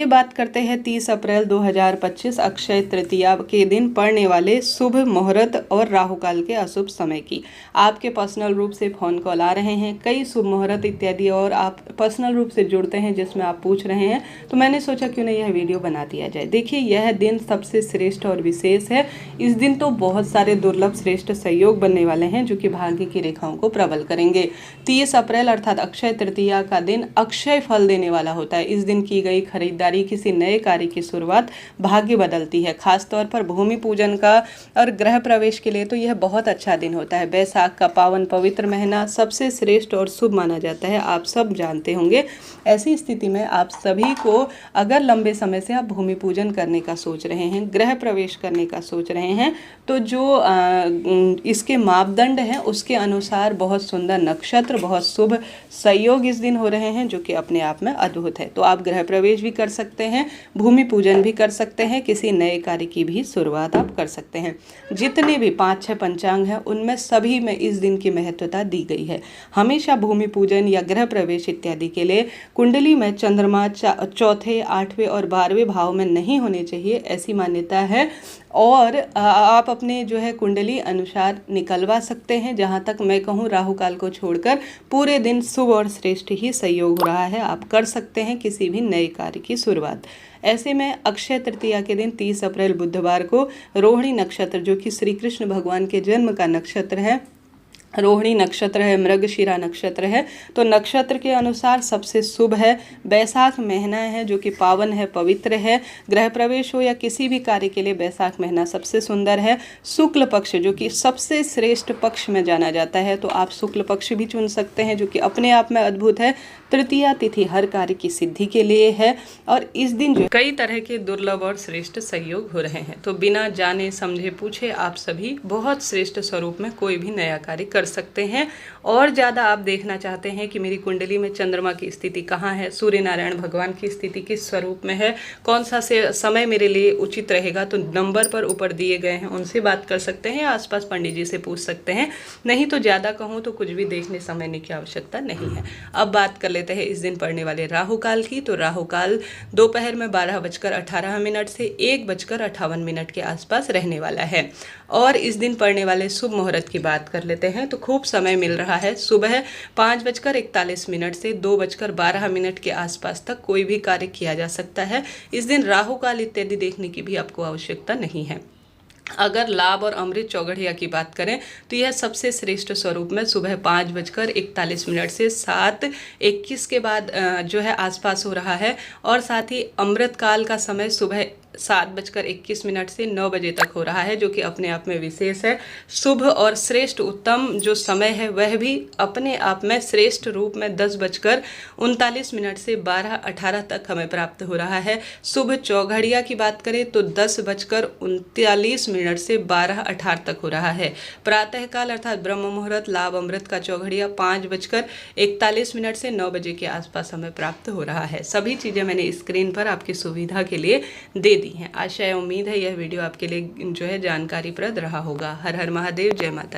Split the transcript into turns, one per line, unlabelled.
ये बात करते हैं 30 अप्रैल 2025 अक्षय तृतीया के दिन पड़ने वाले शुभ मुहूर्त और राहु काल के अशुभ समय की। आपके पर्सनल रूप से फ़ोन कॉल आ रहे हैं, कई शुभ मुहूर्त इत्यादि, और आप पर्सनल रूप से जुड़ते हैं जिसमें आप पूछ रहे हैं, तो मैंने सोचा क्यों नहीं यह वीडियो बना दिया जाए। देखिए, यह दिन सबसे श्रेष्ठ और विशेष है। इस दिन तो बहुत सारे दुर्लभ श्रेष्ठ सहयोग बनने वाले हैं जो कि भाग्य की रेखाओं को प्रबल करेंगे। 30 अप्रैल अर्थात अक्षय तृतीया का दिन अक्षय फल देने वाला होता है। इस दिन की गई खरीदारी, किसी नए कार्य की शुरुआत भाग्य बदलती है। खासतौर पर भूमि पूजन का और गृह प्रवेश के लिए तो यह बहुत अच्छा दिन होता है। बैसाख का पावन पवित्र महीना सबसे श्रेष्ठ और शुभ माना जाता है, आप सब जानते होंगे। ऐसी स्थिति में आप सभी को अगर लंबे समय से आप भूमि पूजन करने का सोच रहे हैं, गृह प्रवेश करने का सोच रहे हैं, तो जो इसके मापदंड हैं उसके अनुसार बहुत सुंदर नक्षत्र, बहुत शुभ संयोग इस दिन हो रहे हैं जो कि अपने आप में अद्भुत है। तो आप गृह प्रवेश भी कर सकते हैं, भूमि पूजन भी कर सकते हैं, किसी नए कार्य की भी शुरुआत आप कर सकते हैं। जितने भी 5-6 पंचांग हैं उनमें सभी में इस दिन की महत्वता दी गई है। हमेशा भूमि पूजन या गृह प्रवेश इत्यादि के लिए कुंडली में चंद्रमा चौथे, 8वें और 12वें भाव में नहीं होने चाहिए, ऐसी मान्यता है। और आप अपने जो है कुंडली अनुसार निकलवा सकते हैं। जहाँ तक मैं कहूँ, राहु काल को छोड़कर पूरे दिन शुभ और श्रेष्ठ ही संयोग हो रहा है, आप कर सकते हैं किसी भी नए कार्य की शुरुआत। ऐसे में अक्षय तृतीया के दिन 30 अप्रैल बुधवार को रोहिणी नक्षत्र, जो कि श्री कृष्ण भगवान के जन्म का नक्षत्र है, रोहिणी नक्षत्र है, मृगशिरा नक्षत्र है, तो नक्षत्र के अनुसार सबसे शुभ है। बैसाख महीना है जो कि पावन है, पवित्र है। गृह प्रवेश हो या किसी भी कार्य के लिए बैसाख महीना सबसे सुंदर है। शुक्ल पक्ष जो कि सबसे श्रेष्ठ पक्ष में जाना जाता है, तो आप शुक्ल पक्ष भी चुन सकते हैं जो कि अपने आप में अद्भुत है। तृतीया तिथि हर कार्य की सिद्धि के लिए है और इस दिन जो कई तरह के दुर्लभ और श्रेष्ठ संयोग हो रहे हैं, तो बिना जाने समझे पूछे आप सभी बहुत श्रेष्ठ स्वरूप में कोई भी नया कार्य कर सकते हैं। और ज़्यादा आप देखना चाहते हैं कि मेरी कुंडली में चंद्रमा की स्थिति कहाँ है, सूर्य नारायण भगवान की स्थिति किस स्वरूप में है, कौन सा से समय मेरे लिए उचित रहेगा, तो नंबर पर ऊपर दिए गए हैं उनसे बात कर सकते हैं, आसपास पंडित जी से पूछ सकते हैं। नहीं तो ज़्यादा कहूँ तो कुछ भी देखने समझने की आवश्यकता नहीं है। अब बात कर लेते हैं इस दिन पड़ने वाले राहु काल की। तो राहु काल दोपहर में 12:18 से 1:58 के आसपास रहने वाला है। और इस दिन पड़ने वाले शुभ मुहूर्त की बात कर लेते हैं, तो खूब समय मिल रहा है। सुबह 5:41 से 2:12 के आसपास तक कोई भी कार्य किया जा सकता है। इस दिन राहु काल इत्यादि देखने की भी आपको आवश्यकता नहीं है। अगर लाभ और अमृत चौगड़िया की बात करें तो यह सबसे श्रेष्ठ स्वरूप में सुबह 5:41 से 7:21 के बाद जो है आसपास हो रहा है। और साथ ही अमृत काल का समय सुबह 7:21 से 9 बजे तक हो रहा है, जो कि अपने आप में विशेष है। शुभ और श्रेष्ठ उत्तम जो समय है वह भी अपने आप में श्रेष्ठ रूप में 10:39 से 12:18 तक हमें प्राप्त हो रहा है। शुभ चौघड़िया की बात करें तो 10:39 से 12:18 तक हो रहा है। प्रातःकाल अर्थात ब्रह्म मुहूर्त लाभ अमृत का चौघड़िया 5:41 से 9 बजे के आसपास हमें प्राप्त हो रहा है। सभी चीज़ें मैंने स्क्रीन पर आपकी सुविधा के लिए दे दी हैं। आशा है, उम्मीद है यह वीडियो आपके लिए जो है जानकारीप्रद रहा होगा। हर हर महादेव, जय माता।